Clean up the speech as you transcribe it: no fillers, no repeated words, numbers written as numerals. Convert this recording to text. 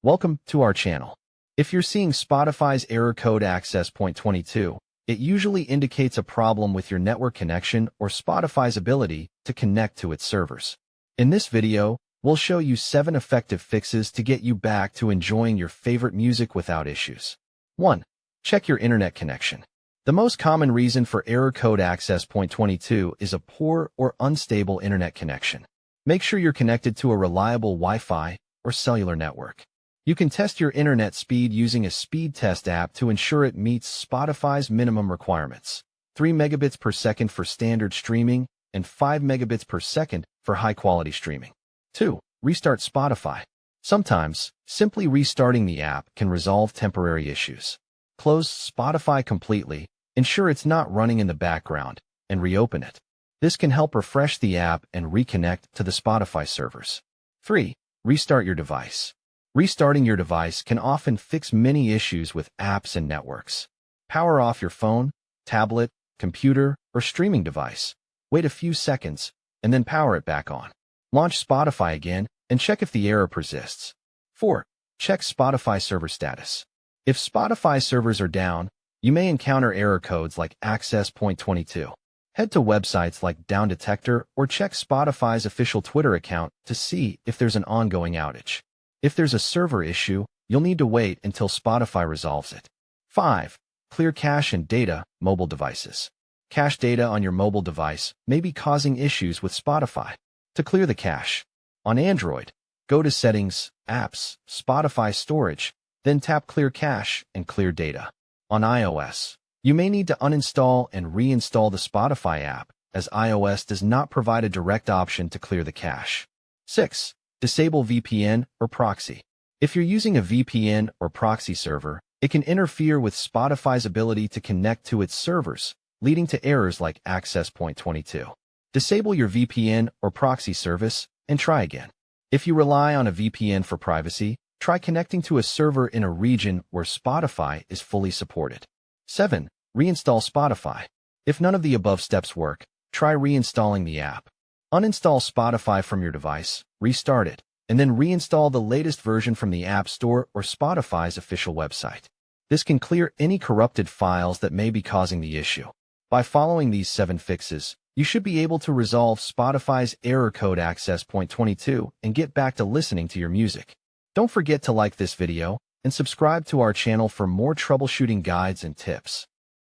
Welcome to our channel. If you're seeing Spotify's error code access point 22, it usually indicates a problem with your network connection or Spotify's ability to connect to its servers. In this video, we'll show you 7 effective fixes to get you back to enjoying your favorite music without issues. 1. Check your internet connection. The most common reason for error code access point 22 is a poor or unstable internet connection. Make sure you're connected to a reliable Wi-Fi or cellular network. You can test your internet speed using a speed test app to ensure it meets Spotify's minimum requirements: 3 megabits per second for standard streaming and 5 megabits per second for high-quality streaming. 2. Restart Spotify. Sometimes, simply restarting the app can resolve temporary issues. Close Spotify completely, ensure it's not running in the background, and reopen it. This can help refresh the app and reconnect to the Spotify servers. 3. Restart your device. Restarting your device can often fix many issues with apps and networks. Power off your phone, tablet, computer, or streaming device. Wait a few seconds, and then power it back on. Launch Spotify again, and check if the error persists. 4. Check Spotify server status. If Spotify servers are down, you may encounter error codes like access point 22. Head to websites like Down Detector or check Spotify's official Twitter account to see if there's an ongoing outage. If there's a server issue, you'll need to wait until Spotify resolves it. 5. Clear cache and data, mobile devices. Cache data on your mobile device may be causing issues with Spotify. To clear the cache, on Android, go to Settings, Apps, Spotify Storage, then tap Clear Cache and Clear Data. On iOS, you may need to uninstall and reinstall the Spotify app, as iOS does not provide a direct option to clear the cache. 6. Disable VPN or proxy. If you're using a VPN or proxy server, it can interfere with Spotify's ability to connect to its servers, leading to errors like access point 22. Disable your VPN or proxy service and try again. If you rely on a VPN for privacy, try connecting to a server in a region where Spotify is fully supported. 7. Reinstall Spotify. If none of the above steps work, try reinstalling the app. Uninstall Spotify from your device, restart it, and then reinstall the latest version from the App Store or Spotify's official website. This can clear any corrupted files that may be causing the issue. By following these 7 fixes, you should be able to resolve Spotify's error code access point 22 and get back to listening to your music. Don't forget to like this video and subscribe to our channel for more troubleshooting guides and tips.